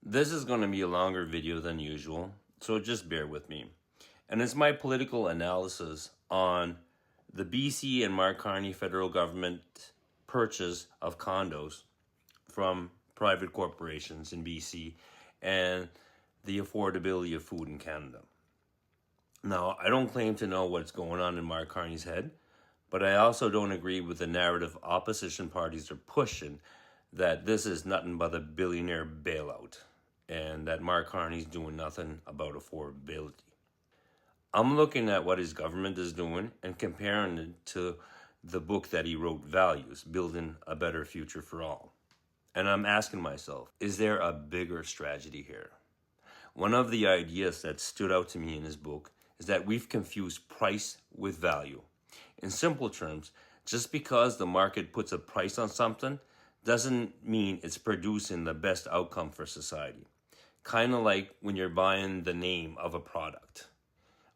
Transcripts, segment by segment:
This is going to be a longer video than usual, so just bear with me. And it's my political analysis on the BC and Mark Carney federal government purchase of condos from private corporations in BC and the affordability of food in Canada. Now, I don't claim to know what's going on in Mark Carney's head, but I also don't agree with the narrative opposition parties are pushing that this is nothing but a billionaire bailout and that Mark Carney's doing nothing about affordability. I'm looking at what his government is doing and comparing it to the book that he wrote, Values, Building a Better Future for All. And I'm asking myself, is there a bigger strategy here? One of the ideas that stood out to me in his book is that we've confused price with value. In simple terms, just because the market puts a price on something doesn't mean it's producing the best outcome for society. Kind of like when you're buying the name of a product,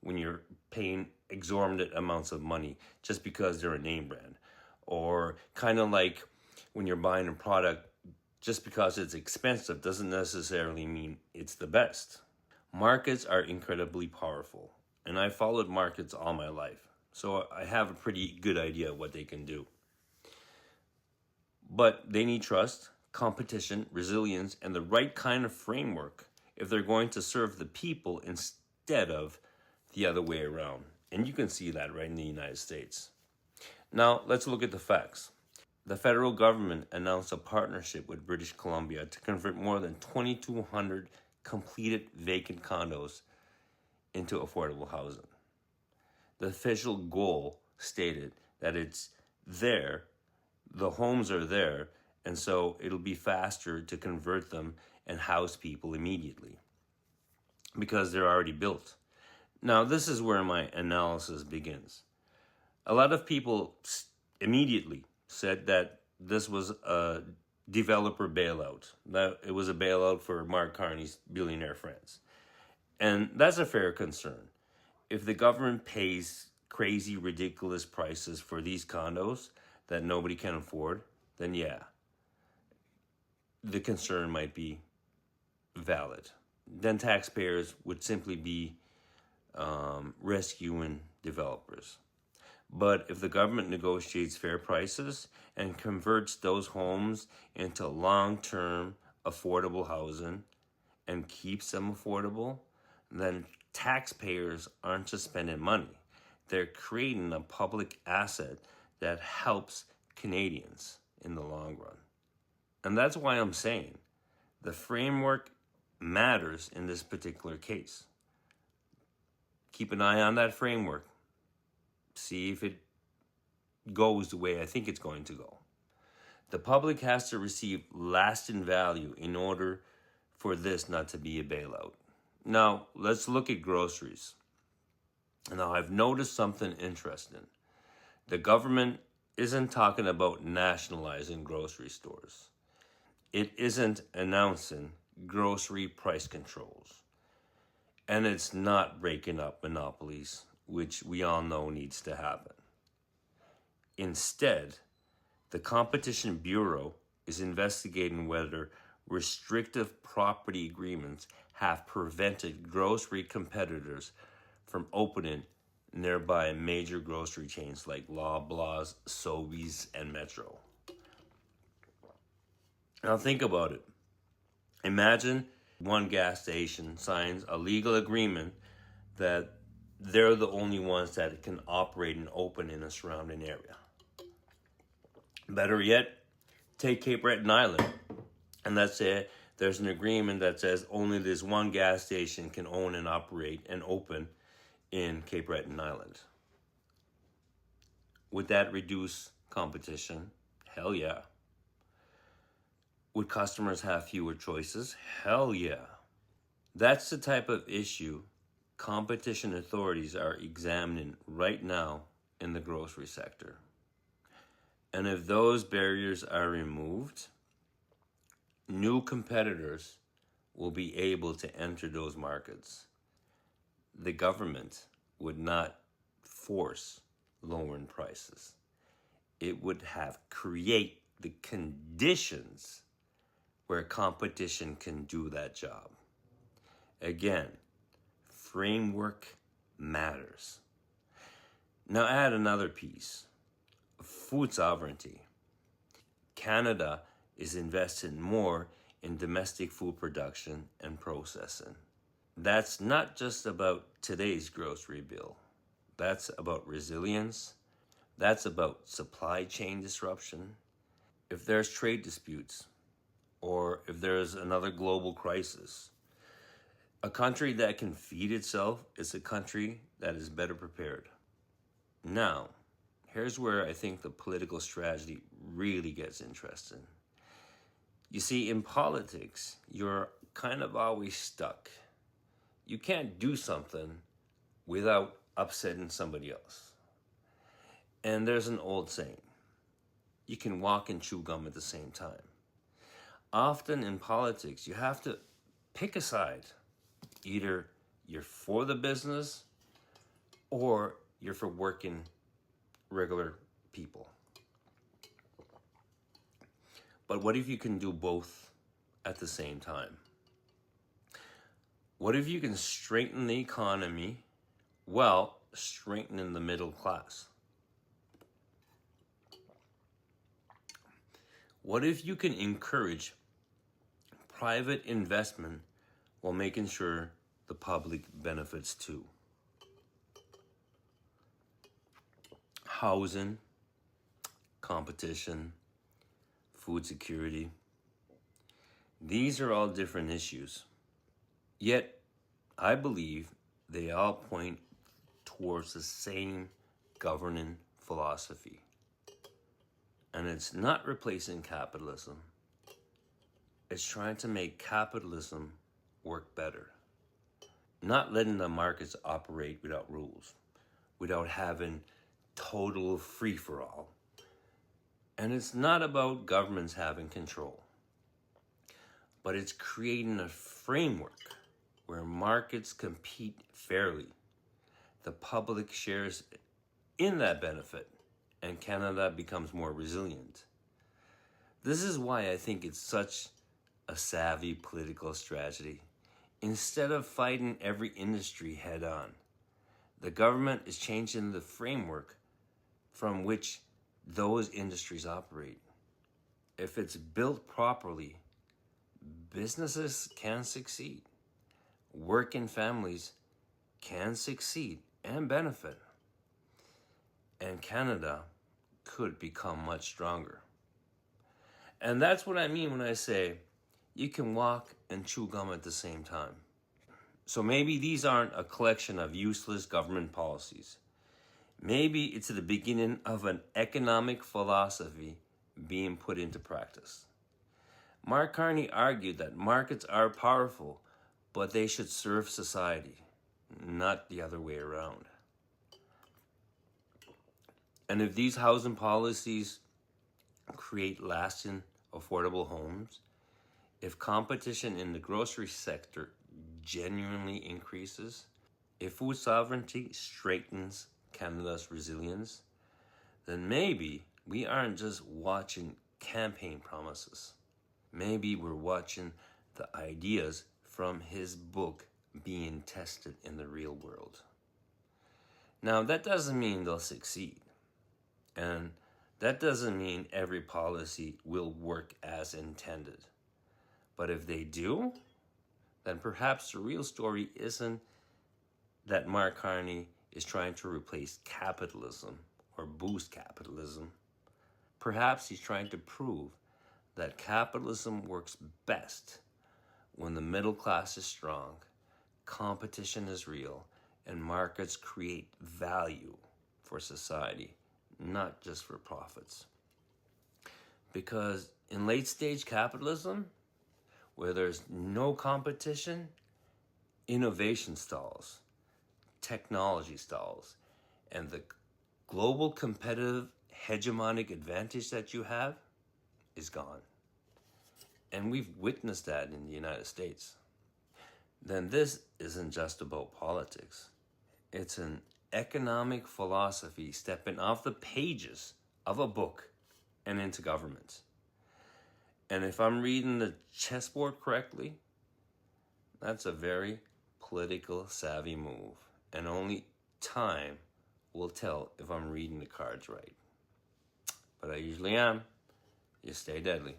when you're paying exorbitant amounts of money just because they're a name brand. Or kind of like when you're buying a product just because it's expensive doesn't necessarily mean it's the best. Markets are incredibly powerful, and I followed markets all my life, so I have a pretty good idea of what they can do. But they need trust, competition, resilience, and the right kind of framework if they're going to serve the people instead of the other way around. And you can see that right in the United States. Now, let's look at the facts. The federal government announced a partnership with British Columbia to convert more than 2,200 completed vacant condos into affordable housing. The official goal stated that it's there, the homes are there, and so it'll be faster to convert them and house people immediately because they're already built. Now, this is where my analysis begins. A lot of people immediately said that this was a developer bailout, that it was a bailout for Mark Carney's billionaire friends. And that's a fair concern. If the government pays crazy, ridiculous prices for these condos that nobody can afford, then yeah, the concern might be valid. Then taxpayers would simply be rescuing developers. But if the government negotiates fair prices and converts those homes into long-term affordable housing and keeps them affordable, then taxpayers aren't just spending money. They're creating a public asset that helps Canadians in the long run. And that's why I'm saying the framework matters in this particular case. Keep an eye on that framework. See if it goes the way I think it's going to go. The public has to receive lasting value in order for this not to be a bailout. Now, let's look at groceries. Now, I've noticed something interesting. The government isn't talking about nationalizing grocery stores. It isn't announcing grocery price controls. And it's not breaking up monopolies, which we all know needs to happen. Instead, the Competition Bureau is investigating whether restrictive property agreements have prevented grocery competitors from opening nearby major grocery chains like Loblaws, Sobeys, and Metro. Now think about it. Imagine one gas station signs a legal agreement that they're the only ones that can operate and open in a surrounding area. Better yet, take Cape Breton Island. And let's say there's an agreement that says only this one gas station can own and operate and open in Cape Breton Island. Would that reduce competition? Hell yeah. Would customers have fewer choices? Hell yeah. That's the type of issue competition authorities are examining right now in the grocery sector. And if those barriers are removed, new competitors will be able to enter those markets. The government would not force lowering prices. It would have create the conditions where competition can do that job. Again, framework matters. Now add another piece, food sovereignty. Canada is investing more in domestic food production and processing. That's not just about today's grocery bill. That's about resilience. That's about supply chain disruption. If there's trade disputes, or if there's another global crisis, a country that can feed itself is a country that is better prepared. Now, here's where I think the political strategy really gets interesting. You see, in politics, you're kind of always stuck. You can't do something without upsetting somebody else. And there's an old saying, you can walk and chew gum at the same time. Often in politics, you have to pick a side. Either you're for the business or you're for working regular people. But what if you can do both at the same time? What if you can strengthen the economy while strengthening the middle class? What if you can encourage private investment while making sure the public benefits too? Housing, competition, food security. These are all different issues. Yet, I believe they all point towards the same governing philosophy. And it's not replacing capitalism. It's trying to make capitalism work better. Not letting the markets operate without rules, without having total free-for-all. And it's not about governments having control, but it's creating a framework where markets compete fairly. The public shares in that benefit, and Canada becomes more resilient. This is why I think it's such a savvy political strategy. Instead of fighting every industry head on, the government is changing the framework from which those industries operate. If it's built properly, businesses can succeed. Working families can succeed and benefit. And Canada could become much stronger. And that's what I mean when I say you can walk and chew gum at the same time. So maybe these aren't a collection of useless government policies. Maybe it's the beginning of an economic philosophy being put into practice. Mark Carney argued that markets are powerful, but they should serve society, not the other way around. And if these housing policies create lasting, affordable homes, if competition in the grocery sector genuinely increases, if food sovereignty strengthens Canada's resilience, then maybe we aren't just watching campaign promises. Maybe we're watching the ideas from his book being tested in the real world. Now, that doesn't mean they'll succeed. And that doesn't mean every policy will work as intended. But if they do, then perhaps the real story isn't that Mark Carney is trying to replace capitalism or boost capitalism. Perhaps he's trying to prove that capitalism works best when the middle class is strong, competition is real, and markets create value for society, not just for profits. Because in late stage capitalism, where there's no competition, innovation stalls, technology stalls, and the global competitive hegemonic advantage that you have is gone. And we've witnessed that in the United States. Then this isn't just about politics. It's an economic philosophy stepping off the pages of a book and into government. And if I'm reading the chessboard correctly, that's a very political savvy move. And only time will tell if I'm reading the cards right. But I usually am. You stay deadly.